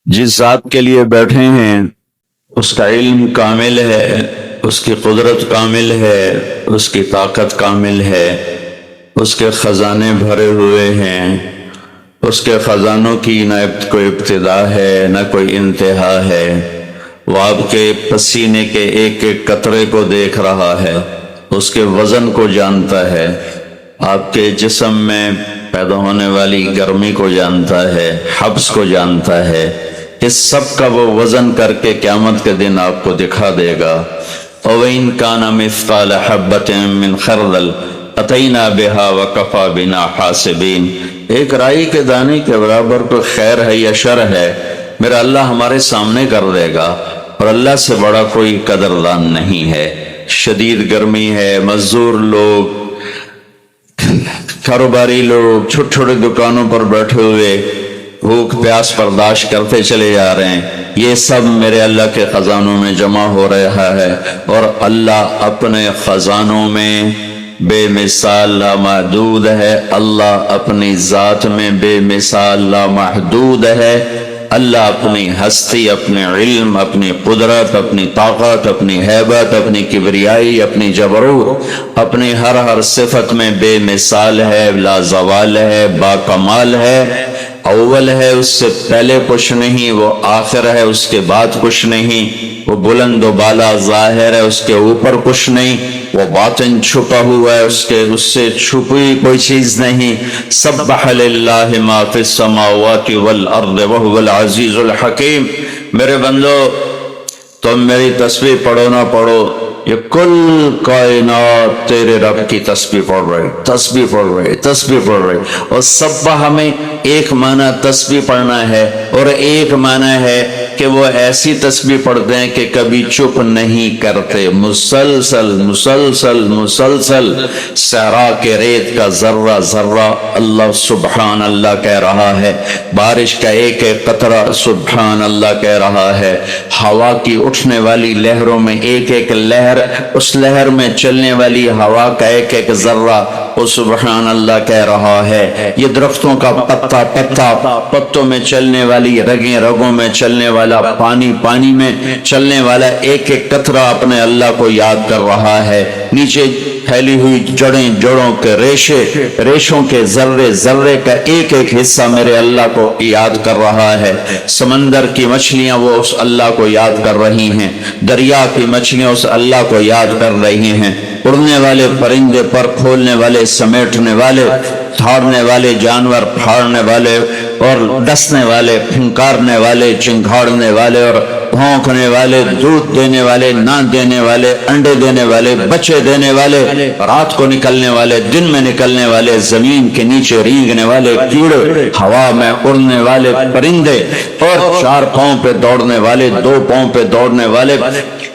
جس ذات کے لیے بیٹھے ہیں اس کا علم کامل ہے، اس کی قدرت کامل ہے، اس کی طاقت کامل ہے، اس کے خزانے بھرے ہوئے ہیں، اس کے خزانوں کی نہ کوئی ابتدا ہے نہ کوئی انتہا ہے۔ وہ آپ کے پسینے کے ایک ایک قطرے کو دیکھ رہا ہے، اس کے وزن کو جانتا ہے، آپ کے جسم میں پیدا ہونے والی گرمی کو جانتا ہے، حبس کو جانتا ہے۔ اس سب کا وہ وزن کر کے قیامت کے دن آپ کو دکھا دے گا۔ وَإِن كَانَ مِثْقَالَ حَبَّةٍ مِّنْ خَرْدَلٍ أَتَيْنَا بِهَا وَكَفَىٰ بِنَا حَاسِبِينَ۔ ایک رائی کے دانے کے برابر کوئی خیر ہے یا شر ہے، میرا اللہ ہمارے سامنے کر دے گا، اور اللہ سے بڑا کوئی قدردان نہیں ہے۔ شدید گرمی ہے، مزدور لوگ، کاروباری لوگ چھوٹے چھوٹے دکانوں پر بیٹھے ہوئے بھوک پیاس برداشت کرتے چلے جا رہے ہیں، یہ سب میرے اللہ کے خزانوں میں جمع ہو رہا ہے، اور اللہ اپنے خزانوں میں بے مثال لامحدود ہے، اللہ اپنی ذات میں بے مثال لامحدود ہے۔ اللہ اپنی ہستی، اپنے علم، اپنی قدرت، اپنی طاقت، اپنی ہیبت، اپنی کبریائی، اپنی جبروت، اپنی ہر صفت میں بے مثال ہے، لا زوال ہے، با کمال ہے، اول ہے، اس سے پہلے کچھ نہیں، وہ آخر ہے، اس کے بعد کچھ نہیں، وہ بلند و بالا ظاہر ہے، اس کے اوپر کچھ نہیں، وہ باطن چھپا ہوا ہے، اس سے چھپی کوئی چیز نہیں۔ سبح للہ ما فی السماوات والارض وہو العزیز الحکیم۔ میرے بندو، تم میری تسبیح پڑھو نہ پڑھو، یہ کل کائنات تیرے رب کی تسبیح پڑھ رہے، تسبیح پڑھ رہے، تسبیح پڑھ رہے۔ اور سبح ہمیں ایک معنی تسبیح پڑھنا ہے، اور ایک معنی ہے کہ وہ ایسی تسبیح پڑھتے ہیں کہ کبھی چپ نہیں کرتے، مسلسل مسلسل مسلسل۔ صحرا کے ریت کا ذرہ ذرہ اللہ سبحان اللہ کہہ رہا ہے، بارش کا ایک ایک قطرہ سبحان اللہ کہہ رہا ہے، ہوا کی اٹھنے والی لہروں میں ایک ایک لہر، اس لہر میں چلنے والی ہوا کا ایک ایک ذرہ وہ سبحان اللہ کہہ رہا ہے۔ یہ درختوں کا پتا پتا، پتوں میں چلنے والی رگیں، رگوں میں چلنے والا پانی، پانی میں چلنے والا ایک ایک قطرہ اپنے اللہ کو یاد کر رہا ہے۔ نیچے پھیلی ہوئی جڑیں، جڑوں کے ریشے، ریشوں کے ذرے ذرے کا ایک ایک حصہ میرے اللہ کو یاد کر رہا ہے۔ سمندر کی مچھلیاں وہ اس اللہ کو یاد کر رہی ہیں، دریا کی مچھلیاں اس اللہ کو یاد کر رہی ہیں، اڑنے والے پرندے، پر کھولنے والے، سمیٹنے والے، دھاڑنے والے جانور، پھاڑنے والے اور ڈسنے والے، پھنکارنے والے، چنگھاڑنے والے اور بھونکنے والے، دودھ دینے والے، نہ دینے والے، انڈے دینے والے، بچے دینے والے، رات کو نکلنے والے، دن میں نکلنے والے، زمین کے نیچے رینگنے والے کیڑے، ہوا میں اڑنے والے پرندے، اور 4 پاؤں پہ دوڑنے والے، 2 پاؤں پہ دوڑنے والے،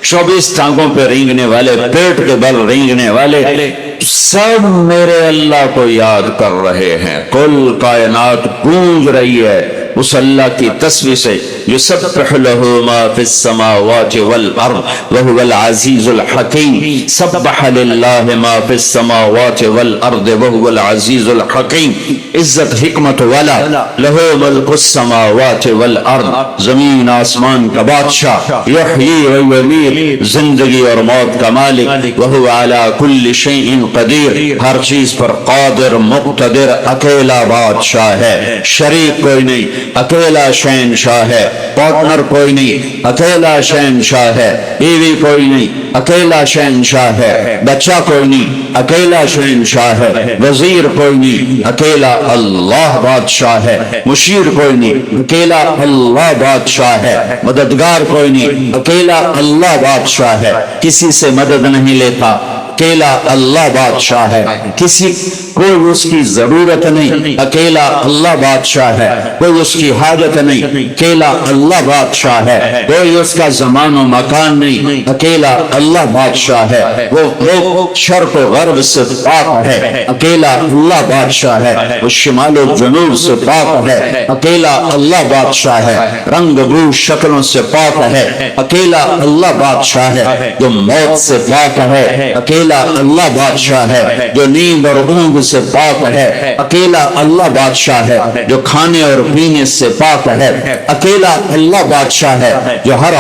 24 ٹانگوں پہ رینگنے والے، پیٹ کے بل رینگنے والے، سب میرے اللہ کو یاد کر رہے ہیں۔ کل کائنات گونج رہی ہے اس اللہ کی تسبیح سے۔ یسبح لہ ما فی السماوات والارض وہو العزیز الحکیم۔ سبح للہ ما فی السماوات والارض وہو العزیز الحکیم۔ عزت حکمت والا، لہ ملک السماوات والارض، زمین آسمان کا بادشاہ، یحیی و یمیت، زندگی اور موت کا مالک، وہو علی کل شیء قدیر، ہر چیز پر قادر، مقتدر، اکیلا بادشاہ ہے، شریک کوئی نہیں، اکیلا شہنشاہ ہے، پارٹنر کوئی نہیں، اکیلا شہنشاہ ہے، بیوی کوئی نہیں، اکیلا شہنشاہ ہے، بچہ کوئی نہیں، اکیلا شہنشاہ ہے، وزیر کوئی نہیں، اکیلا اللہ بادشاہ ہے، مشیر کوئی نہیں، اکیلا اللہ بادشاہ ہے، مددگار کوئی نہیں، اکیلا اللہ بادشاہ ہے، کسی سے مدد نہیں لیتا، اکیلا اللہ بادشاہ ہے، کسی کوئی اس کی ضرورت نہیں، اکیلا اللہ بادشاہ ہے، کوئی اس کی حاجت نہیں، اکیلا اللہ بادشاہ ہے، کوئی اس کا زمان و مکان نہیں، اکیلا اللہ بادشاہ ہے، وہ شرق و غرب سے پاک ہے، اکیلا اللہ بادشاہ ہے، وہ شمال و جنوب سے پاک ہے، اکیلا اللہ بادشاہ ہے، رنگ بو شکلوں سے پاک ہے، اکیلا اللہ بادشاہ ہے، جو موت سے پاک ہے، اکیلا اکیلا اللہ بادشاہ ہے جو نیند اور اونگ سے پاک ہے، اکیلا اللہ بادشاہ ہے جو کھانے اور پینے سے پاک ہے، اکیلا اللہ بادشاہ ہے جو ہر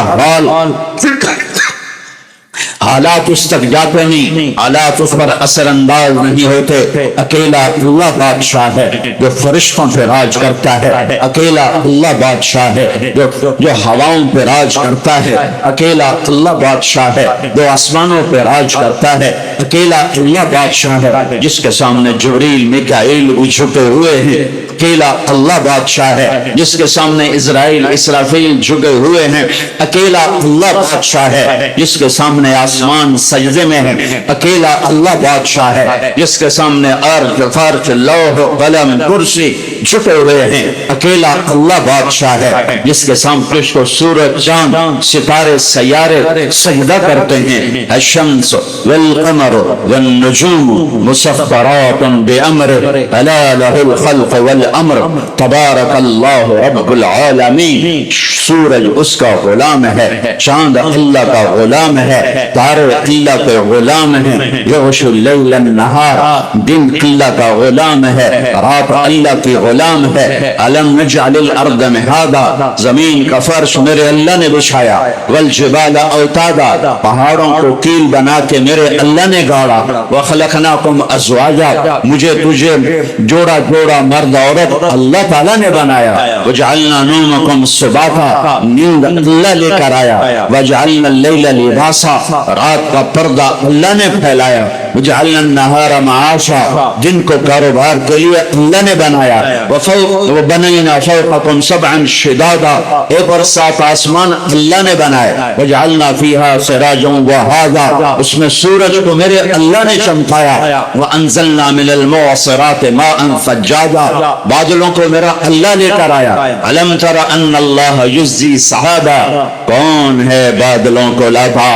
حالات اس تک جاتے نہیں، حالات اس پر اثر انداز نہیں ہوتے، اکیلا اللہ بادشاہ ہے جو فرشتوں پہ راج کرتا ہے، اکیلا اللہ بادشاہ ہے جو ہواؤں پہ راج کرتا ہے، اکیلا اللہ بادشاہ ہے جو آسمانوں پہ راج کرتا ہے، اکیلا اللہ بادشاہ ہے جس کے سامنے جبریل میکائیل جھکے ہوئے ہیں، اکیلا اللہ بادشاہ ہے جس کے سامنے اسرائیل اسرافیل جھکے ہوئے ہیں، اکیلا اللہ بادشاہ ہے جس کے سامنے آسمان سجدے میں ہے، اکیلا اللہ بادشاہ ہے جس کے سامنے عرش فرش لوح قلم کرسی جھکے ہوئے ہیں، اکیلا اللہ بادشاہ ہے جس کے سامنے کو سورج چاند ستارے سیارے سجدہ کرتے ہیں، الشمس والقمر والنجوم مسخرات بأمره الا له الخلق والامر تبارک اللہ رب العالمین۔ سورج اس کا غلام ہے، چاند اللہ کا غلام ہے، تارے اللہ کے غلام ہیں، یغش اللیل النہار دن اللہ کا غلام ہے، رات اللہ کی غلام ہے، الم نجعل الارض مہادا زمین کا فرش میرے اللہ نے بچھایا، والجبال اوتادا پہاڑوں کو کیل بنا کے میرے اللہ نے گاڑا، وخلقناکم ازواجا مجھے تجھے جوڑا جوڑا مرد عورت اللہ تعالیٰ نے بنایا، وجعلنا نومکم سباتا نیند اللہ لے کر آیا، وجعلنا اللیل لباسا رات کا پردہ اللہ نے پھیلایا، وجعلنا النہار معاشا دن کو کاروبار کے لیے اللہ نے بنایا، وبنینا فوقکم سبعا شدادا ایک اور 7 آسمان اللہ نے بنائے، وجعلنا فیہا سراجا وہاجا اس میں سورج کو میرے اللہ نے چمکایا، وانزلنا من المعصرات ماء ثجاجا بادلوں کو میرا اللہ لے کر آیا، الم تر ان اللہ یزی صحابہ کون ہے بادلوں کو لاتا،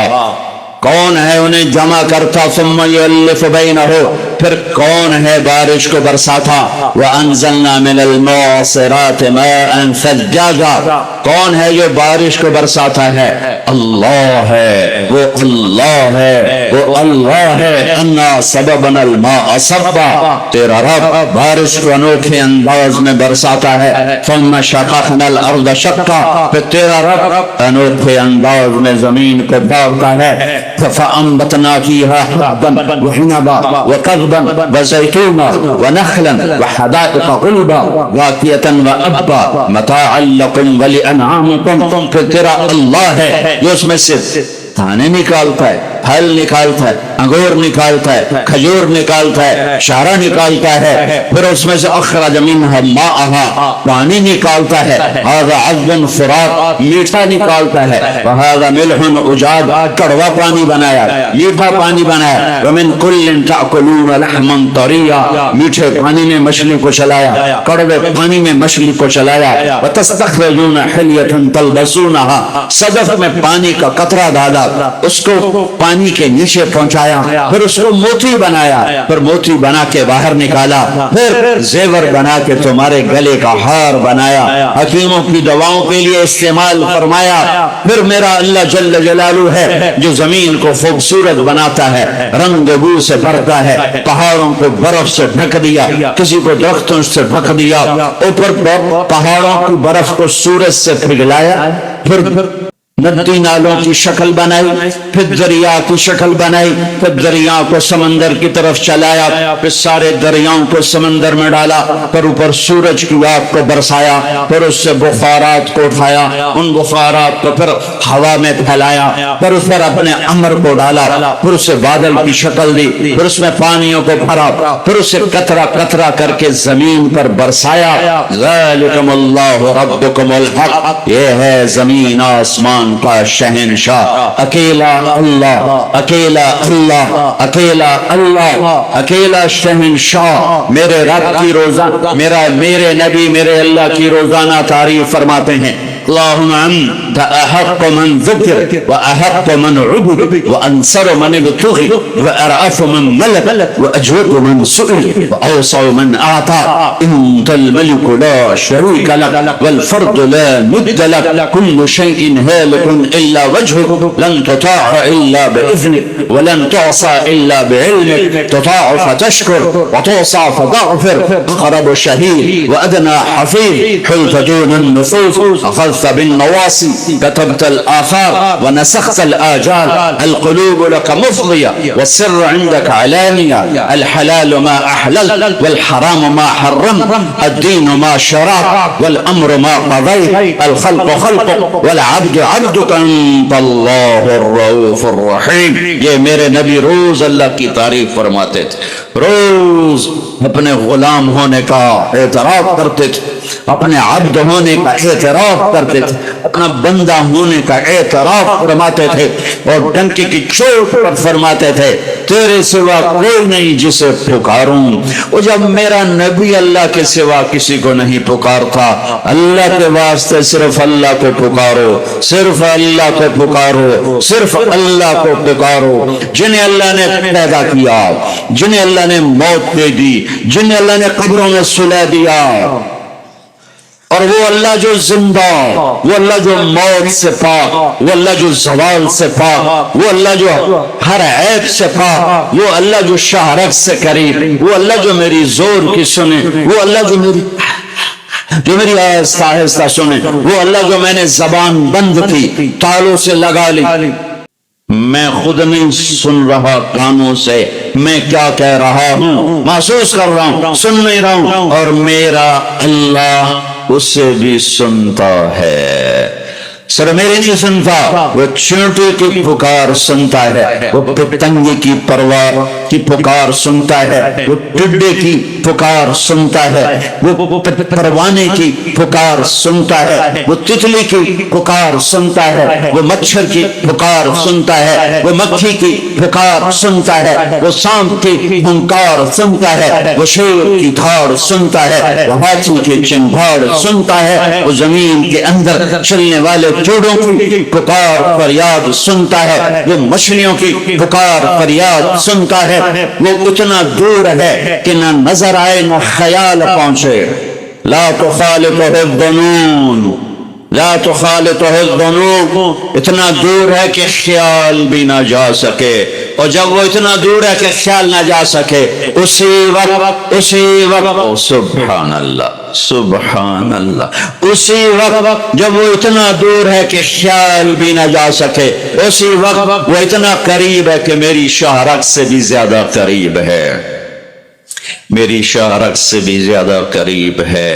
کون ہے انہیں جمع کرتا، ثم یؤلف بینہ پھر کون ہے بارش کو برساتا، وانزلنا من المعصرات ماء ثجاجا کون ہے یہ بارش کو برساتا ہے، اللہ ہے، وہ اللہ ہے، وہ اللہ ہے، انا سببنا الماء صبا تیرا رب بارش کو انوکھے انداز میں برساتا ہے، ثم شققنا الارض شقا پھر تیرا رب انوکھے انداز میں زمین کو باغتا ہے، فانبتنا فيها حبا وعنبا وقضبا وزيتونا ونخلا وحدائق غلبا واقية وأبا متاعا لكم ولأنعامكم پھر تیرا اللہ ہے جو اس میں سے دانے نکالتا ہے، پھل نکالتا ہے، انگور نکالتا ہے، کھجور نکالتا ہے، شارہ نکالتا ہے، پھر اس میں سے اخرج منها ماءها پانی نکالتا ہے، هذا عذب فرات میٹھا نکالتا ہے، وهذا ملح اجاج کڑوا پانی بنایا، میٹھا پانی بنایا، ومن كل تأكلون لحما طريا میٹھے پانی میں مچھلی کو چلایا، کڑوے پانی میں مچھلی کو چلایا، وتستخرجون حلیة تلبسونها صدف میں پانی کا قطرہ ڈالا، اس کو پانی کے نیچے پہنچایا، پھر اس کو موتی بنایا، پھر موتی بنا کے باہر نکالا، پھر زیور بنا کے تمہارے گلے کا ہار بنایا، حکیموں کی دواؤں کے لیے استعمال فرمایا، پھر میرا اللہ جل جلالہ ہے جو زمین کو خوبصورت بناتا ہے، رنگ بو سے بھرتا ہے، پہاڑوں کو برف سے ڈھک دیا، کسی کو درختوں سے ڈھک دیا، اوپر پہاڑوں کی برف کو سورج سے پگھلایا، پھر ندی نالوں کی شکل بنائی، پھر دریا کی شکل بنائی، پھر دریا کو سمندر کی طرف چلایا، پھر سارے دریاؤں کو سمندر میں ڈالا، پھر اوپر سورج کی آگ کو برسایا، پھر اس سے بخارات کو اٹھایا، ان بخارات کو پھر ہوا میں پھیلایا، پھر اس پر اپنے امر کو ڈالا، پھر اسے بادل کی شکل دی، پھر اس میں پانیوں کو بھرا، پھر اسے قطرہ قطرہ کر کے زمین پر برسایا، ذالکم اللہ ربکم الحق یہ ہے زمین آسمان کا شہنشاہ، اکیلا اللہ، اکیلا اللہ، اکیلا اللہ، اکیلا شہنشاہ۔ میرے رب کی روزانہ میرے نبی میرے اللہ کی روزانہ تعریف فرماتے ہیں، اللهم أنت أحق من ذكر وأحق من عبد وأنصر من ابتغي وأرأف من ملك وأجود من سئل وأوصى من أعطى. أنت الملك لا شريك لك والفرد لا ند لك. كل شيء هالك إلا وجهك. لن تطاع إلا بإذنك ولن تعصى إلا بعلمك. تطاع فتشكر وتعصى فتغفر. أقرب شهيد وأدنى حفيظ. حلت دون النفوس أخذت بالنواصي. كتبت الآثار ونسخت الآجال. القلوب لك مفضية والسر عندك علانية. الحلال ما أحلل والحرام ما حرم. الدين ما شرع والأمر ما قضيت. الخلق خلقك والعبد عبدك. أنت الله الرؤوف الرحيم. یہ میرے نبی روز اللہ کی تعریف فرماتے تھے، روز اپنے غلام ہونے کا اعتراف کرتے تھے، اپنے عبد ہونے کا اعتراف کرتے تھے، اپنا بندہ ہونے کا اعتراف فرماتے تھے، اور ڈنکی کی چوٹ پر فرماتے تھے تیرے سوا کوئی نہیں جسے پکاروں. اور جب میرا نبی اللہ کے سوا کسی کو نہیں پکارتا، اللہ کے واسطے صرف اللہ کو پکارو، صرف اللہ کو پکارو، صرف اللہ کو پکارو. جنہیں اللہ نے پیدا کیا، جنہیں اللہ نے موت دے دی، جنہیں اللہ نے قبروں میں سلا دیا، اور وہ اللہ جو زندہ، وہ اللہ جو موت سے پاک، وہ اللہ جو زوال سے پاک، وہ اللہ جو ہر عیب سے پاک، وہ اللہ جو شہرت سے قریب، وہ اللہ جو میری زور کی سنے، وہ اللہ جو میری آہستہ آہستہ سنے، وہ اللہ جو میں نے زبان بند کی، تالوں سے لگا لی، میں خود نہیں سن رہا کانوں سے میں کیا کہہ رہا ہوں، محسوس کر رہا ہوں، سن نہیں رہا ہوں، اور میرا اللہ اسے بھی سنتا ہے. صرف میرے نہیں سنتا، وہ چونٹے کی پکار سنتا ہے، وہ پتنگے کی پرواز کی پکار سنتا ہے، وہ ٹڈے کی پکار سنتا ہے، وہ پروانے کی پکار سنتا ہے، وہ تتلی کی پکار سنتا ہے، وہ مچھر کی پکار سنتا ہے، وہ مکھی کی پکار سنتا ہے، وہ سانپ کی ہنکار سنتا ہے، وہ شیر کی دھاڑ سنتا ہے، وہ ہاتھی کی چنگھاڑ سنتا ہے، وہ زمین کے اندر چلنے والے چوڑوں کی پکار فریاد سنتا ہے، وہ مچھلیوں کی پکار فریاد سنتا ہے. وہ اتنا دور ہے کہ نہ نظر آئے نہ خیال پہنچے. لا تخالطہ الظنون، لا تخالطہ الظنون، اتنا دور ہے کہ خیال بھی نہ جا سکے. اور جب وہ اتنا دور ہے کہ خیال نہ جا سکے، اسی وقت سبحان اللہ سبحان اللہ، اسی وقت جب وہ اتنا دور ہے کہ خیال بھی نہ جا سکے، اسی وقت وہ اتنا قریب ہے کہ میری شہرت سے بھی زیادہ قریب ہے، میری شہرت سے بھی زیادہ قریب ہے.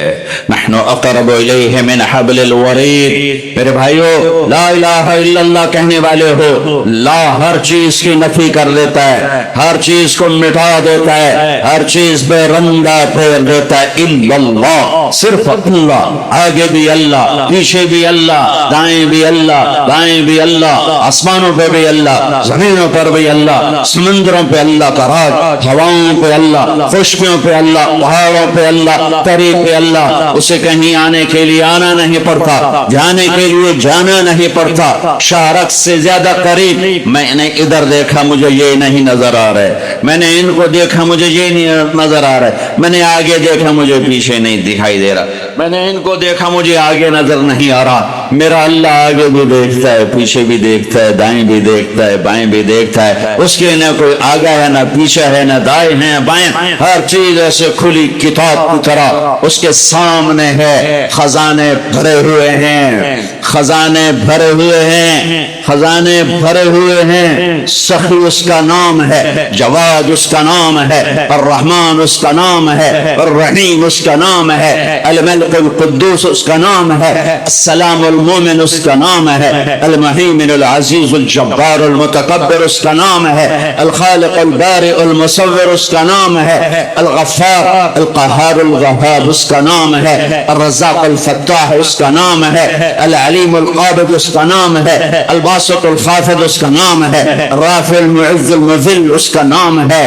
نحن اقرب الیہ من حبل الورید. میرے بھائیو، لا الہ الا اللہ کہنے والے ہو، لا ہر چیز کی نفی کر دیتا ہے، ہر چیز کو مٹا دیتا ہے، ہر چیز پہ رنگا پھیر دیتا ہے. الا اللہ، صرف اللہ، آگے بھی اللہ، پیچھے بھی اللہ، دائیں بھی اللہ، بائیں بھی اللہ، آسمانوں پہ بھی اللہ، زمینوں پر بھی اللہ، سمندروں پہ اللہ کا راج، ہواؤں پہ اللہ، خشکیوں پہ اللہ، پہاڑوں پہ اللہ، تری پہ اللہ. اسے کہیں آنے کے لیے آنا نہیں پڑتا، جانے کے لیے جانا نہیں پڑتا. شہرت سے زیادہ قریب. میں نے ادھر دیکھا مجھے یہ نہیں نظر آ رہا ہے، میں نے ان کو دیکھا مجھے یہ نہیں نظر آ رہا ہے، میں نے آگے دیکھا مجھے پیچھے نہیں دکھائی دے رہا، میں نے ان کو دیکھا مجھے آگے نظر نہیں آ رہا. میرا اللہ آگے بھی دیکھتا ہے، پیچھے بھی دیکھتا ہے، دائیں بھی دیکھتا ہے، بائیں بھی دیکھتا ہے. اس کے نہ کوئی آگے ہے، نہ پیچھے ہے، نہ دائیں ہیں بائیں، ہر چیز ایسے کھلی کتاب کی طرح اس کے سامنے ہے. خزانے بھرے ہوئے ہیں، خزانے بھرے ہوئے ہیں، خزانے بھرے ہوئے ہیں. سخی اس کا نام ہے، جواد اس کا نام ہے، الرحمن اس کا نام ہے، الرحیم اس کا نام ہے، الملک القدوس اس کا نام ہے، السلام المومن اس کا نام ہے، المہیمن العزیز الجبار المتکبر اس کا نام ہے، الخالق البارئ المصور اس کا نام ہے، الغفار القہار الوہاب اس کا نام ہے، الرزاق الفتاح اس کا نام ہے، العلیم العلیم القابض اس کا نام ہے، الباسط الخافض اس کا نام ہے، الرافع المعز المذل اس کا نام ہے،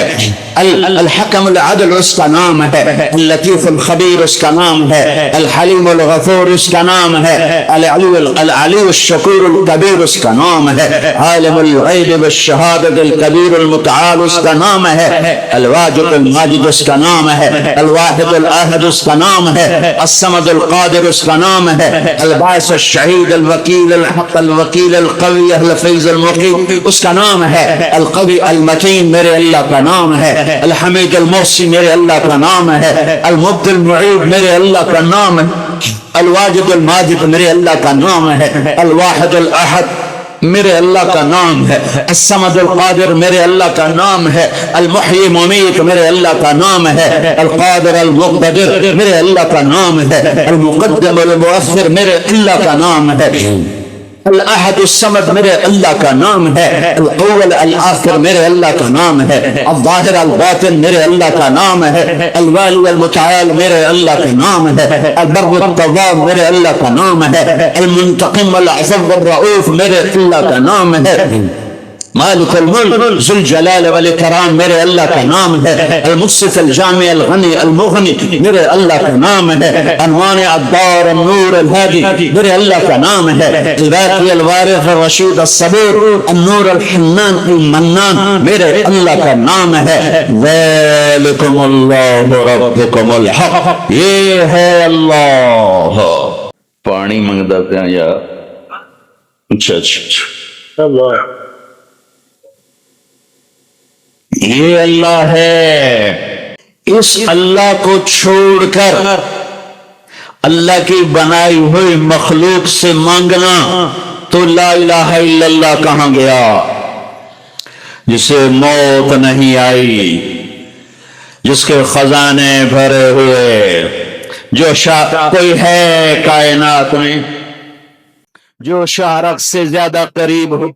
الحکم العدل اس کا نام ہے، اللطیف الخبیر اس کا نام ہے، الحلیم الغفور اس کا نام ہے، العلی الشکور الکبیر اس کا نام ہے، عالم الغیب والشہادت الکبیر المتعال اس کا نام ہے، الواجد الماجد اس کا نام ہے، الواحد الاحد اس کا نام ہے، الصمد القادر اس کا نام ہے، الباعث الشہید الوکیل الحق الوکیل القوی الفیض المقیم اس کا نام ہے، القوی المتین میرے اللہ کا نام ہے، الحمید المحصی میرے اللہ کا نام ہے، المبدی المعید میرے اللہ کا نام ہے، الواجد الماجد میرے اللہ کا نام ہے، الواحد الاحد میرے اللہ کا نام ہے، الصمد القادر میرے اللہ کا نام ہے، المحیی ممیت میرے اللہ کا نام ہے، القادر المقتدر میرے اللہ کا نام ہے، المقدم المؤخر میرے اللہ کا نام ہے، الاحد الصمد میرے اللہ کا نام ہے، الاول الآخر میرے اللہ کا نام ہے، الظاہر الباطن میرے اللہ کا نام ہے، الوالی المتعال میرے اللہ کا نام ہے، البر التواب میرے اللہ کا نام ہے، المنتقم العفو الرؤوف میرے اللہ کا نام ہے، مالک الملک ذو الجلال والاکرام میرے اللہ کا نام ہے، المقسط الجامع الغنی المغنی میرے اللہ کا نام ہے، المانع الدار النور الہادی میرے اللہ کا نام ہے، الباقی الوارث الرشید الصبور النور الحنان المنان میرے اللہ کا نام ہے، ذالکم اللہ ربکم الحق، یہ ہے اللہ۔ پانی منگتا پیا یار، اچھا اللہ، یہ اللہ ہے، اس اللہ کو چھوڑ کر اللہ کی بنائی ہوئی مخلوق سے مانگنا تو لا الہ الا اللہ کہاں گیا؟ جسے موت نہیں آئی، جس کے خزانے بھرے ہوئے، جو کوئی ہے کائنات میں جو شارق سے زیادہ قریب ہو،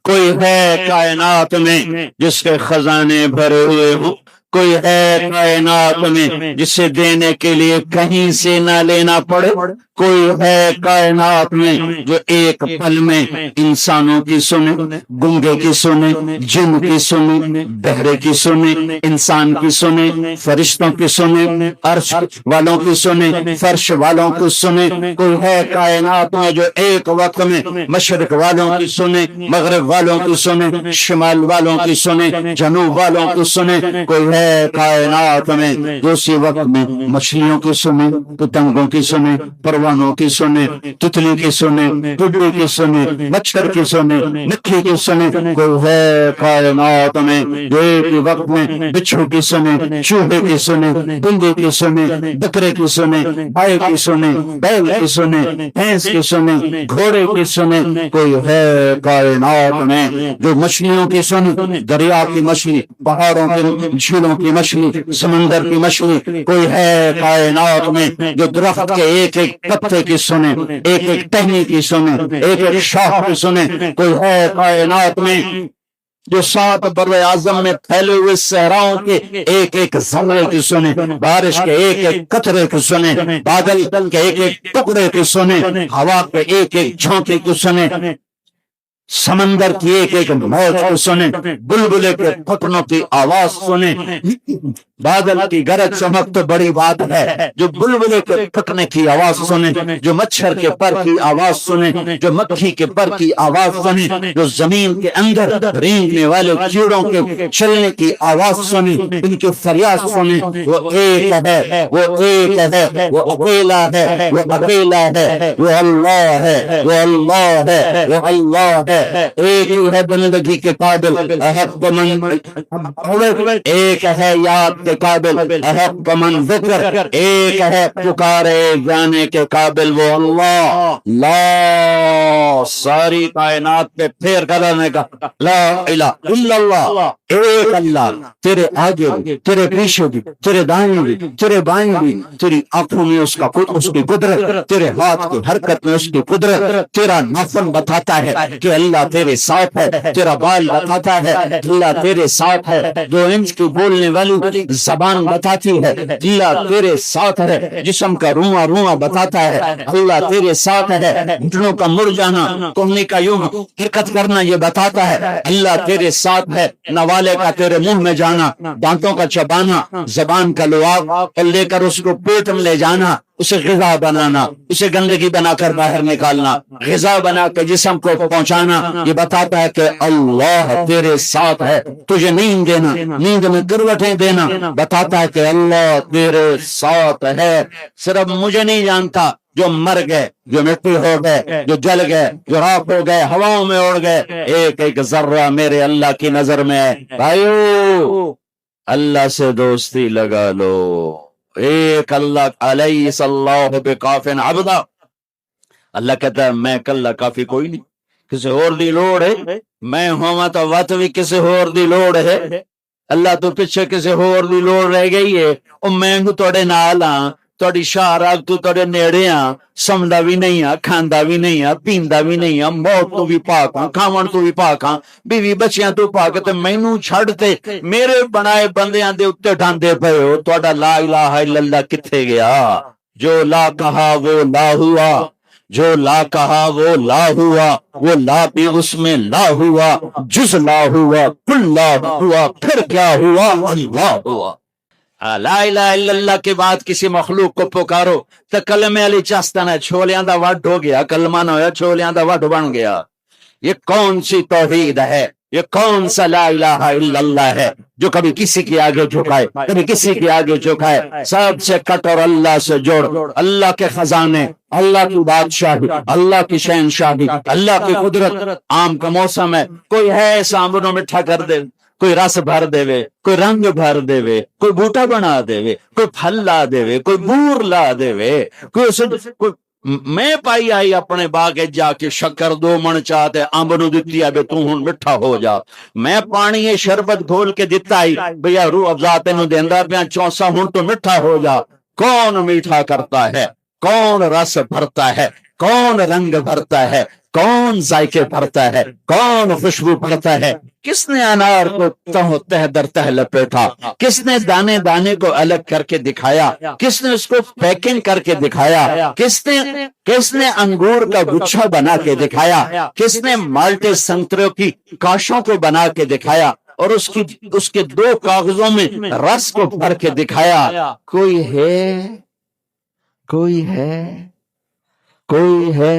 کوئی ہے کائنات میں جس کے خزانے بھرے ہوئے ہوں، کوئی ہے کائنات میں جسے دینے کے لیے کہیں سے نہ لینا پڑے، کوئی ہے کائنات میں جو ایک پل میں انسانوں کی سنے، گنگے کی سنے، جن کی سنے، بہرے کی سنے، انسان کی سنے، فرشتوں کی سنے، عرش والوں کی سنے، فرش والوں کی سنے، کوئی ہے کائنات میں جو ایک وقت میں مشرق والوں کی سنے، مغرب والوں کی سنے، شمال والوں کی سنے، جنوب والوں کی سنے، کوئی ہے کائنات میں جو اسی وقت میں مچھلیوں کی سنے، پتنگوں کی سنے، پروانوں کی سنے، تتلی کی سنے، ٹڈی کی سنے، مچھر کی سنے، مکھی کی سنے، کوئی ہے کائنات میں جو ایک وقت میں بچھو کی سنے، چوہے کی سنے، بندے کی سنے، بکرے کی سنے، گائے کی سنے، بیل کی سنے، بھینس کی سنے، گھوڑے کی سنے، کوئی ہے کائنات میں جو مچھلیوں کی سنے، دریا کی مچھلی، پہاڑوں کی جھیلوں کی مچھلی، سمندر کی مچھلی، کوئی ہے کائنات میں جو درخت کے ایک ایک پتے کی سنے، ایک ایک ٹہنی کی سنے، ایک ایک شاخ کی سنے، کوئی ہے کائنات میں جو 7 بر اعظم میں پھیلے ہوئے صحراؤں کے ایک ایک ذرے کی سنے، بارش کے ایک ایک قطرے کی سنے، بادل کے ایک ایک ٹکڑے کی سنے، ہوا کے ایک ایک جھونکے کی سنے، سمندر کی ایک ایک موج کو سنے، بلبلے کے پھٹنوں کی آواز سنے، بادل کی گرج چمک تو بڑی بات ہے، جو بلبلے کے پھٹنے کی آواز سنے، جو مچھر کے پر کی آواز سنے، جو مکھی کے پر کی آواز سنے، جو زمین کے اندر رینگنے والے کیڑوں کے چلنے کی آواز سنے، ان کی فریاد سنے، وہ ایک ہے، وہ ایک ہے، وہ اکیلا ہے، وہ اکیلا ہے، وہ اللہ ہے، وہ اللہ ہے، وہ اللہ ہے، ایک ہی ہے بندگی کے قابل، احق من ایک ہے یاد کے قابل، احق من ذکر ایک ہے پکارے جانے کے قابل، وہ اللہ۔ لا ساری کائنات پہ پھیر کرانے کا لا الہ الا اللہ۔ ایک اللہ تیرے آگے بھی، تیرے پیچھے بھی، تیرے دائیں بھی، تیرے بائیں بھی، تیری آنکھوں میں اس کی قدرت، تیرے ہاتھ کی حرکت میں اس کی قدرت، تیرا ناخن بتاتا ہے کہ اللہ تیرے ساتھ ہے، تیرا بال بتاتا ہے اللہ تیرے ساتھ ہے، 2 انچ کی بولنے والی زبان بتاتی ہے اللہ تیرے ساتھ ہے، جسم کا رواں رواں بتاتا ہے اللہ تیرے ساتھ ہے، گھٹنوں کا مڑ جانا، کوہنی کا یوں حرکت کرنا یہ بتاتا ہے اللہ تیرے ساتھ ہے، نوالے کا تیرے منہ میں جانا، دانتوں کا چبانا، زبان کا لعاب لے کر اس کو پیٹ میں لے جانا، اسے غذا بنانا، اسے گندگی بنا کر باہر نکالنا، غذا بنا کے جسم کو پہنچانا، یہ بتاتا ہے کہ اللہ تیرے ساتھ ہے، تجھے نیند دینا، نیند میں کروٹیں دینا، بتاتا ہے کہ اللہ تیرے ساتھ ہے۔ صرف مجھے نہیں جانتا، جو مر گئے، جو مٹی ہو گئے، جو جل گئے، جو راکھ ہو گئے، ہواؤں میں اڑ گئے، ایک ایک ذرہ میرے اللہ کی نظر میں ہے۔ بھائیو اللہ سے دوستی لگا لو، ایک اللہ، الیس اللہ بکاف عبدا، اللہ کہتا ہے میں کلا کافی کوئی نہیں، کسی اور دی لوڑ ہے، میں ہوا تو وقت بھی کسی اور دی لوڑ ہے، اللہ تو پیچھے کسی اور دی لوڑ رہ گئی ہے، اور میں توڑے نال ہاں، توڑی شاہ راگ توڑے نیڑے ہاں، سمدہ بھی نہیں ہاں، کھاندہ بھی نہیں ہاں، پیندہ بھی نہیں ہاں، موت تو بھی پاک ہاں، کھاون تو بھی پاک ہاں، بیوی بچیاں تو پاک تے مینوں چھڑتے میرے بنائے بندیاں دے اتے ڈھاندے پئے ہو، توڑا لا الہ الا اللہ کتھے گیا؟ جو لا کہا وہ لا ہوا، جو لا کہا وہ لا ہوا، وہ لا بھی اس میں لا ہوا، جز لا ہوا، کل لا ہوا، پھر کیا ہوا؟ اللہ ہوا۔ لا الہ الا اللہ کے بعد کسی مخلوق کو پکارو تو کلمے علی چاستن ہے، چھولیاں دا وڈ ہو گیا، کلمہ نہ ہویا چھولیاں دا وڈ بن گیا۔ یہ کون سی توحید ہے؟ یہ کون سا لا الہ الا اللہ ہے جو کبھی کسی کے آگے جھکائے، کبھی کسی کے آگے جھکائے؟ سب سے کٹ اور اللہ سے جوڑ، اللہ کے خزانے، اللہ کی بادشاہی، اللہ کی شہنشاہی، اللہ کی قدرت۔ آم کا موسم ہے، کوئی ہے ایسا آمبنوں مٹھا کر دے، کوئی رس بھر دے وے، کوئی رنگ بھر دے وے، کوئی بوٹا بنا دے وے، کوئی پھل لا دے وے، کوئی بور لا دے وے، کوئی میں پائی آئی اپنے باغ جا کے شکر 2 من چاہتے امب نو دتی ہے بے تو ہن مٹھا ہو جا، میں پانی شربت گھول کے دتا ہی بھیا روح افزا تینوں دیندا پیا چونسا ہن تو مٹھا ہو جا۔ کون میٹھا کرتا ہے؟ کون رس بھرتا ہے؟ کون رنگ بھرتا ہے؟ کون ذائقے بھرتا ہے؟ کون خوشبو بھرتا ہے؟ کس نے انار کو تہ در تہ لپیٹا؟ کس نے دانے دانے کو الگ کر کے دکھایا؟ کس نے اس کو پیکنگ کر کے دکھایا؟ کس نے انگور کا گچھا بنا کے دکھایا؟ کس نے مالٹے سنتروں کی کاشوں کو بنا کے دکھایا اور اس کے 2 کاغذوں میں رس کو بھر کے دکھایا؟ کوئی ہے؟ کوئی ہے؟ کوئی ہے؟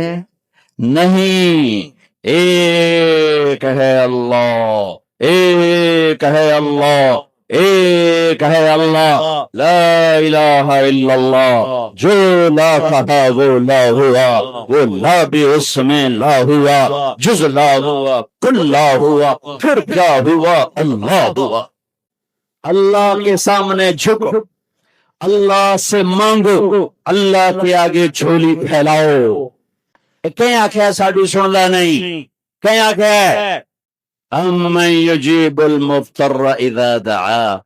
نہیں، ایک ہے اللہ، ایک ہے اللہ، ایک ہے اللہ، لا الہ الا اللہ۔ جو لا کہا وہ لا ہوا، وہ لا بھی اس میں لا ہوا، جز لا ہوا، کل لا ہوا، پھر کیا ہوا؟ اللہ ہوا۔ اللہ کے سامنے جھکو، اللہ سے مانگو، اللہ کے آگے جھولی پھیلاؤ۔ کہیں آکھیا ساڈی سندا نہیں، کہیں آکھیا امن یجیب المضطر اذا دعا،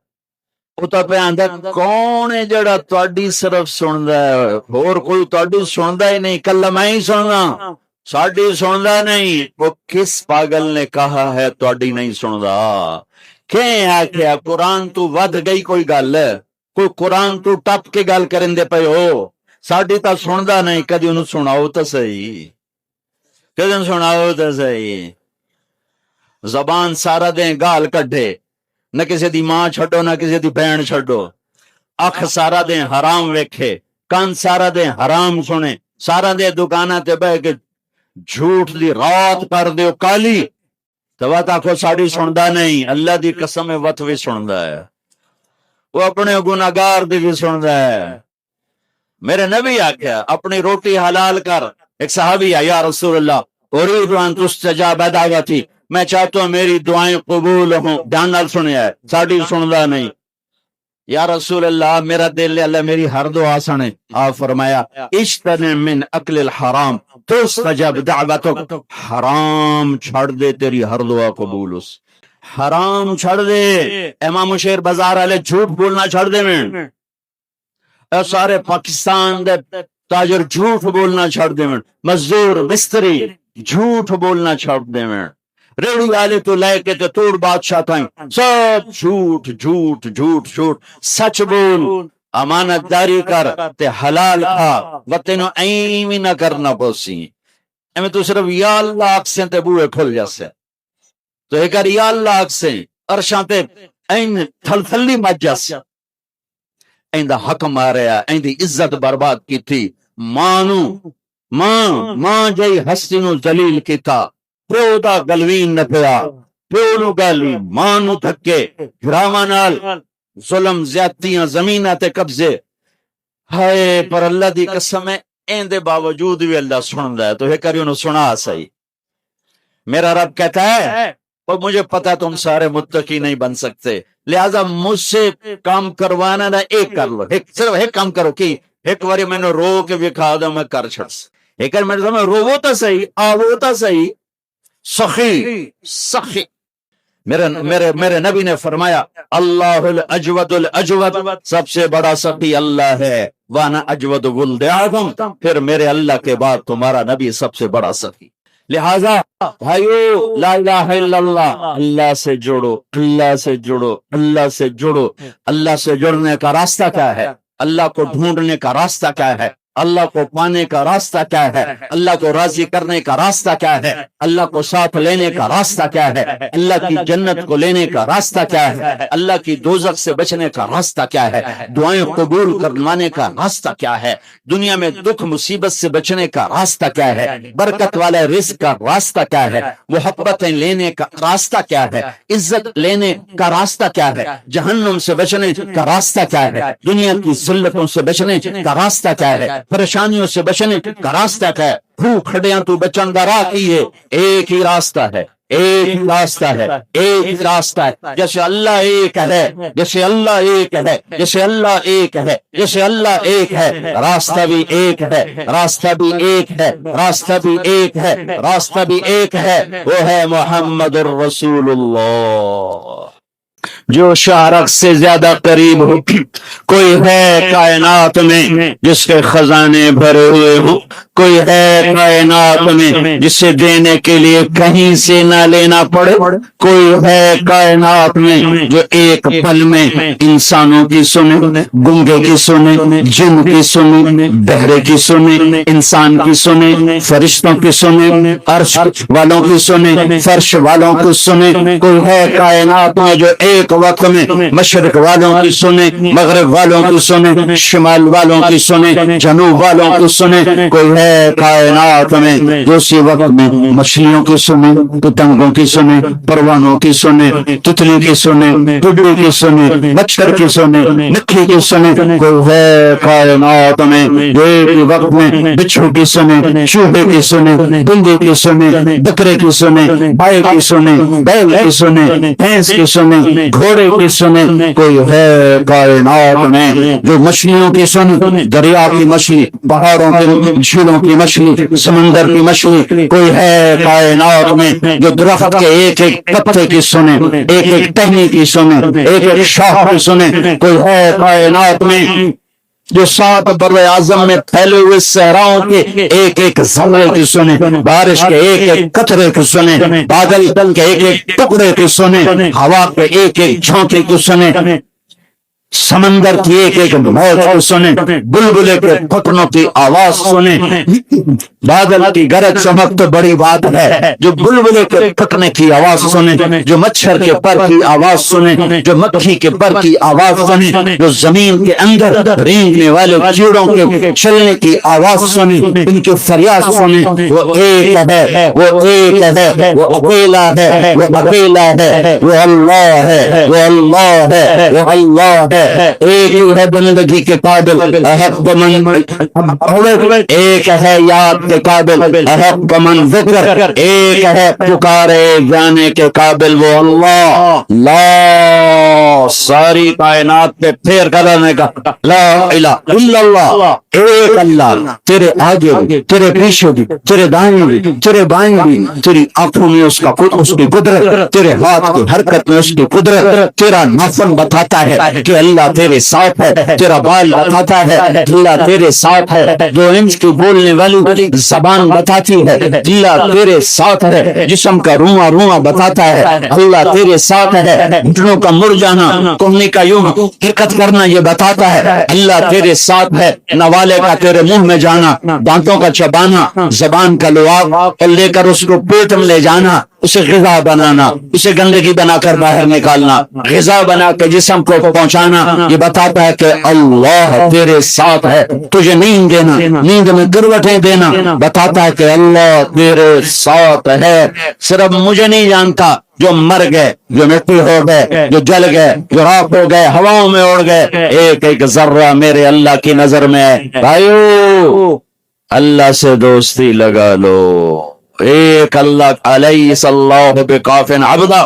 وہ تو پہ آندا کون ہے جڑا تواڈی صرف سندا ہے، اور کوئی تواڈی سندا ہی نہیں، کلا میں ہی سننا، ساڈی سندا نہیں۔ وہ کس پاگل نے کہا ہے تواڈی نہیں سندا؟ کہیں آکھیا قرآن تو ود گئی کوئی گل، کوئی قرآن تو ٹپ کے گل کرن دے پئے ہو، ساڈی تا سندا نہیں، کدی انہوں سناؤ تو صحیح، کدی سناؤ تو صحیح۔ زبان سارا دیں گال کڈھے، نہ کسی دی ماں چھڈو نہ کسی دی بہن چھڈو، اکھ سارا دیں حرام ویکھے، کان سارا دیں حرام سنے، سارا دیں دکانہ تے بہ کے جھوٹ دی رات کر دیو کالی، تو وقت آکھو ساڑی سندا نہیں، اللہ دی قسم وقت بھی سندا ہے، وہ اپنے گناہگار دی بھی سندا ہے۔ میرے نبی آکھیا اپنی روٹی حلال کر، ایک صحابی ہے، یا رسول اللہ اريد ان تستجاب دعوتی، میں چاہتا ہوں میری دعائیں قبول ہوں، دھیان نال سنیا ہے، ساڑی سندا نہیں۔ یا رسول اللہ میرا دل اللہ میری ہر دعا سنے، آپ فرمایا اجتنب من اکل الحرام تستجب دعوتک، حرام چھڑ دے تیری ہر دعا قبول اس۔ حرام چھڑ دے، امام شیر بازار والے جھوٹ بولنا چھڑ دے میں، اے سارے پاکستان دے تاجر جھوٹ بولنا چھڑ دے میں، مزدور مستری جھوٹ بولنا چھڑ دے میں، ریڑی والے تو لے کے توڑ بادشاہ تائیں سب جھوٹ جھوٹ جھوٹ جھوٹ، سچ بول، امانت داری کر تے حلال کھا، و تینو ایمی نہ کرنا پوسی، ایمی تو صرف یا اللہ اکسیں تے بوئے کھل جاسے، تو ایک یا اللہ اکسیں ارشاں تے این تھل تھلی مچ جاسے، این دا حق ماریا، این دی عزت برباد کی تھی، ماں جائی ہستی نو ذلیل کیتا، پیو دا گلوین نہ پیا، پیو نو گالی، ماں نو دھکے، گراواں نال ظلم زیادتیاں زمینہ تے قبضے، ہائے پر اللہ دی قسم ہے این دے باوجود بھی اللہ سن ہے، تو ہے کریوں نو سنا صحیح۔ میرا رب کہتا ہے اور مجھے پتا تم سارے متقی نہیں بن سکتے، لہذا مجھ سے کام کروانا نہ ایک کر لو، صرف ایک کام کرو کہ ایک باری میں نے رو کے بکھا دو میں کر چھڑ سے، ایک بار میں روو تا صحیح، آوو تا صحیح، سخی میرے نبی نے فرمایا اللہ الاجود الاجود، سب سے بڑا سخی اللہ ہے، وانا اجود ولد آدم، پھر میرے اللہ کے بعد تمہارا نبی سب سے بڑا سخی۔ لہذا بھائیو لا الہ الا اللہ، اللہ سے جڑو، اللہ سے جڑو، اللہ سے جڑو۔ اللہ سے جڑنے کا راستہ کیا ہے؟ اللہ کو ڈھونڈنے کا راستہ کیا ہے؟ اللہ کو پانے کا راستہ کیا ہے؟ اللہ کو راضی کرنے کا راستہ کیا ہے؟ اللہ کو ساتھ لینے کا راستہ کیا ہے؟ اللہ کی جنت کو لینے کا راستہ کیا ہے؟ اللہ کی دوزخ سے بچنے کا راستہ کیا ہے؟ دعائیں قبول کروانے کا راستہ کیا ہے؟ دنیا میں دکھ مصیبت سے بچنے کا راستہ کیا ہے؟ برکت والے رزق کا راستہ کیا ہے؟ محبتیں لینے کا راستہ کیا ہے؟ عزت لینے کا راستہ کیا ہے؟ جہنم سے بچنے کا راستہ کیا ہے؟ دنیا کی ذلتوں سے بچنے کا راستہ کیا ہے؟ پریشانیوں سے بچنے کا راستہ کیا ہے؟ بھوک ہڈیاں تو بچن دا راہ کی ہے، ایک ہی راستہ ہے، ایک ہی راستہ ہے، ایک ہی راستہ ہے۔ جیسے اللہ ایک ہے، جیسے اللہ ایک ہے، جیسے اللہ ایک ہے، جیسے اللہ ایک ہے، راستہ بھی ایک ہے، راستہ بھی ایک ہے، راستہ بھی ایک ہے، راستہ بھی ایک ہے، وہ ہے محمد الرسول اللہ۔ جو شارق سے زیادہ قریب ہو کوئی ہے کائنات میں جس کے خزانے بھرے ہوئے ہوں، کوئی ہے کائنات میں جسے دینے کے لیے کہیں سے نہ لینا پڑے، کوئی ہے کائنات میں جو ایک پل میں انسانوں کی سنے، گنگے کی سنے، جن کی سنے، بہرے کی سنے، انسان کی سنے، فرشتوں کی سنے، عرش والوں کی سنے، فرش والوں کی سنے۔ کوئی ہے کائنات میں جو ایک وقت میں مشرق والوں کی سنے، مغرب والوں کی سنے، شمال والوں کی سنے، جنوب والوں کی سنے۔ کوئی ہے کائنات میں جو اسی وقت میں مچھلیوں کی سنے، پتنگوں کی سنے، پروانوں کی سنے، تتلی کی سنے، ٹڈی کی سنے، مچھر کی سنے، مکھی کی سنے۔ کوئی ہے کائنات میں جو ایک وقت میں بچھو کی سنے، چوہے کی سنے، بندے کی سنے، بکرے کی سنے، گائے کی سنے، بیل کی سنے، بھینس کی سنے، گھوڑے کی سنے۔ کوئی ہے کائنات میں جو مچھلیوں کی سنے، دریا کی مچھلی، پہاڑوں کی جھیلوں کی مچھلی، سمندر کی مچھلی۔ کوئی ہے کائنات میں جو درخت کے ایک ایک پتے کی سنے، ایک ایک ٹہنی کی سنے، ایک ایک شاخ کی سنے۔ کوئی ہے کائنات میں جو 7 بر اعظم میں پھیلے ہوئے صحراؤں کے ایک ایک ذرے کی سنے، بارش کے ایک ایک قطرے کی سنے، بادل کے ایک ایک ٹکڑے کی سنے، ہوا کے ایک ایک جھونکے کی سنے، سمندر کی ایک ایک موج کو سنے، بلبلے کے پھٹنوں کی آواز سنے۔ بادل کی گرج چمک تو بڑی بات ہے، جو بلبلے کے پھٹنے کی آواز سنے، جو مچھر کے پر کی آواز سنے، جو مکھی کے پر کی آواز سنے، جو زمین کے اندر رینگنے والے کیڑوں کے چلنے کی آواز سنے، ان کی فریاد سنے۔ وہ ایک ہے، وہ ایک ہے، وہ اکیلا ہے، وہ اکیلا ہے، وہ اللہ ہے، وہ اللہ ہے، وہ اللہ ہے۔ ہے، ایک ہی ہے بندگی کے قابل، احق ایک ہے یاد کے قابل، احق من ذکر، ایک ہے پکارے جانے کے قابل، وہ اللہ لا، ساری کائنات پہ پھیر کرنے کا لا الہ الا اللہ، ایک اللہ، تیرے آگے بھی، تیرے پیچھے بھی، تیرے دائیں بھی، تیرے بائیں بھی، تیری آنکھوں میں اس کی قدرت، تیرے ہاتھ کی حرکت میں اس کی قدرت، تیرا ناخن بتاتا ہے کہ اللہ تیرے ساتھ ہے، تیرا بال بتاتا ہے اللہ تیرے ساتھ ہے، 2 انچ کی بولنے والی زبان بتاتی ہے اللہ تیرے ساتھ ہے، جسم کا رواں رواں بتاتا ہے اللہ تیرے ساتھ ہے، گھٹنوں کا مڑ جانا، کوہنی کا یوں حرکت کرنا یہ بتاتا ہے اللہ تیرے ساتھ ہے، نوالے کا تیرے منہ میں جانا، دانتوں کا چبانا، زبان کا لعاب اور لے کر اس کو پیٹ میں لے جانا، اسے غذا بنانا، اسے گندگی بنا کر باہر نکالنا، غذا بنا کے جسم کو پہنچانا، یہ بتاتا ہے کہ اللہ تیرے ساتھ ہے، تجھے نیند دینا، نیند میں گروٹیں دینا، بتاتا ہے کہ اللہ تیرے ساتھ ہے، صرف مجھے نہیں جانتا، جو مر گئے، جو مٹی ہو گئے، جو جل گئے، جو راکھ ہو گئے، ہواؤں میں اڑ گئے، ایک ایک ذرہ میرے اللہ کی نظر میں ہے۔ بھائیو اللہ سے دوستی لگا لو، ایک اللہ، الیس اللہ بکاف عبدا،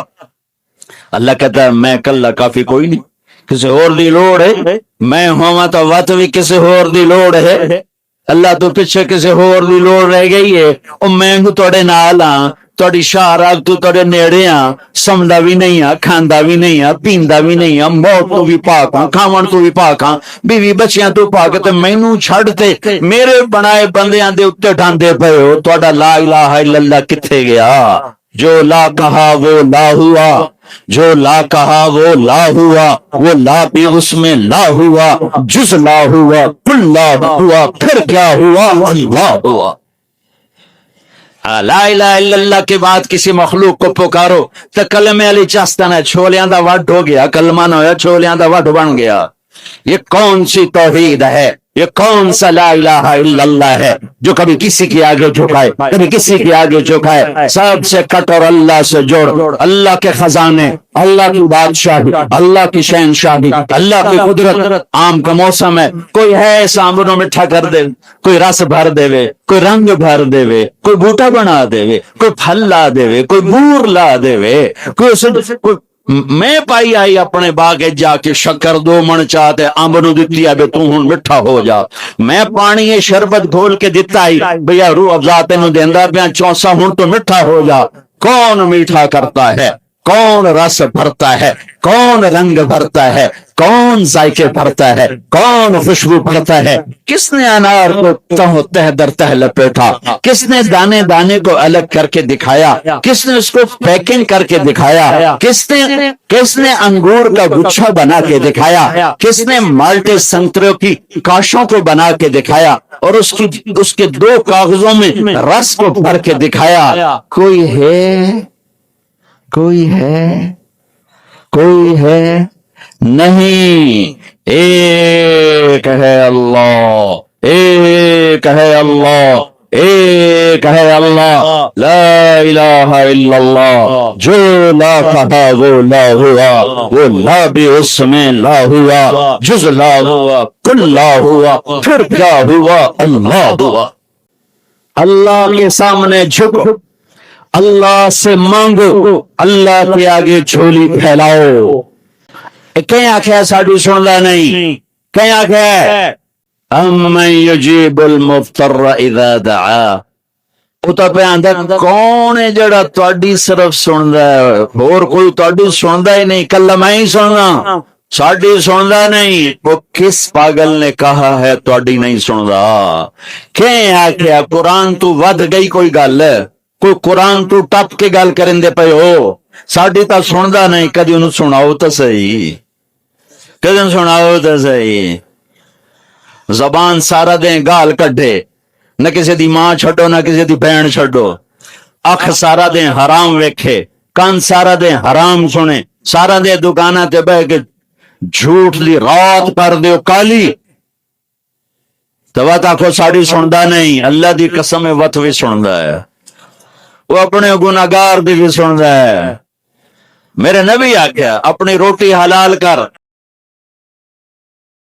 اللہ کہتا ہے میں کلا کافی کوئی نہیں، کسی اور دی لوڑ ہے، میں ہوا تو وقت بھی کسی اور دی لوڑ ہے، اللہ تو پیچھے کسی اور دی لوڑ رہ گئی ہے، اور میں توڑے نال ہاں، توڑی شہراگ توڑے نیڑے ہاں، سمدہ بھی نہیں ہاں، کھاندہ بھی نہیں ہاں، پیندہ بھی نہیں ہاں، موت تو بھی پاک ہاں، کھاون تو بھی پاک ہاں، بیوی بچیاں تو پاک تے مینوں چھڑتے میرے بنائے بندیاں دے اتے ڈھاندے پئے ہو، توڑا لا الہ الا اللہ کتھے گیا؟ جو لا کہا وہ لا ہوا، جو لا کہا وہ لا ہوا، وہ لا بھی اس میں لا ہوا، جز لا ہوا، کل لا ہوا، پھر کیا ہوا؟ اللہ ہوا۔ لا الہ الا اللہ کے بعد کسی مخلوق کو پکارو تو کلمے علی چاستنا چھولیاں دا وڈ ہو گیا، کلمہ نہ ہویا چھولیاں دا وڈ بن گیا۔ یہ کون سی توحید ہے؟ یہ کون سا لا الہ الا اللہ ہے جو کبھی کسی کے آگے جھکائے، کبھی کسی کے آگے جھکائے؟ سب سے کٹ اور اللہ سے جوڑ، اللہ کے خزانے، اللہ کی بادشاہی، اللہ کی شہنشاہی، اللہ کی قدرت۔ آم کا موسم ہے، کوئی ہے ایسا آمبنوں میٹھا کر دے، کوئی رس بھر دے وے، کوئی رنگ بھر دے وے، کوئی بوٹا بنا دے وے، کوئی پھل لا دے وے، کوئی بور لا دے وے، کوئی میں پائی آئی اپنے باغے جا کے شکر 2 من چاہتے امب نو دتی ہے بے تو ہن مٹھا ہو جا، میں پانی شربت گھول کے دتا ہی بھیا روح افزا تینوں دیندا پیا چونسا ہن تو مٹھا ہو جا۔ کون میٹھا کرتا ہے؟ کون رس بھرتا ہے؟ کون رنگ بھرتا ہے؟ کون ذائقے بھرتا ہے؟ کون خوشبو بھرتا ہے؟ کس نے انار کو تہ در تہ لپیٹا؟ کس نے دانے دانے کو الگ کر کے دکھایا؟ کس نے اس کو پیکنگ کر کے دکھایا؟ کس نے انگور کا گچھا بنا کے دکھایا؟ کس نے مالٹے سنتروں کی کاشوں کو بنا کے دکھایا اور اس کے 2 کاغذوں میں رس کو بھر کے دکھایا؟ کوئی ہے؟ کوئی ہے؟ کوئی ہے نہیں۔ ایک ہے اللہ، ایک ہے اللہ، ایک ہے اللہ، لا الہ الا اللہ۔ جو لا کہا وہ لا ہوا، وہ لا بھی اس میں لا ہوا، جز لا ہوا، کل لا ہوا، پھر کیا ہوا؟ اللہ ہوا۔ اللہ کے سامنے جھکو، اللہ سے مانگو، اللہ کے آگے جھولی پھیلاؤ۔ کہیں آخیا ساڈی سندا نہیں، کہیں آخیا امن یجیب المضطر اذا دعا، وہ تو پہ آندا کون ہے جڑا تہاڈی صرف سندا ہے، اور کوئی تہاڈی سندا ہی نہیں، کلا میں ہی سننا، ساڈی سندا نہیں۔ وہ کس پاگل نے کہا ہے تہاڈی نہیں سندا؟ کہیں آخیا قرآن تو ود گئی کوئی گل، کوئی قرآن تو ٹپ کے گل کرن دے پئے ہو، ساڈی تا سندا نہیں، کدی انہوں سناؤ تو صحیح، کدی سناؤ تو صحیح۔ زبان سارا دیں گال کڈھے، نہ کسی دی ماں چھڈو نہ کسی دی بہن چھڈو، اکھ سارا دیں حرام ویکھے، کان سارا دیں حرام سنے، سارا دیں دکانہ تے بہ کے جھوٹ دی رات کر دیو کالی، تو وات آکھو ساڑی سندا نہیں۔ اللہ دی قسم وت بھی سندا ہے، وہ اپنے گناہگار دی بھی سندا ہے۔ میرے نبی آکھیا اپنی روٹی حلال کر،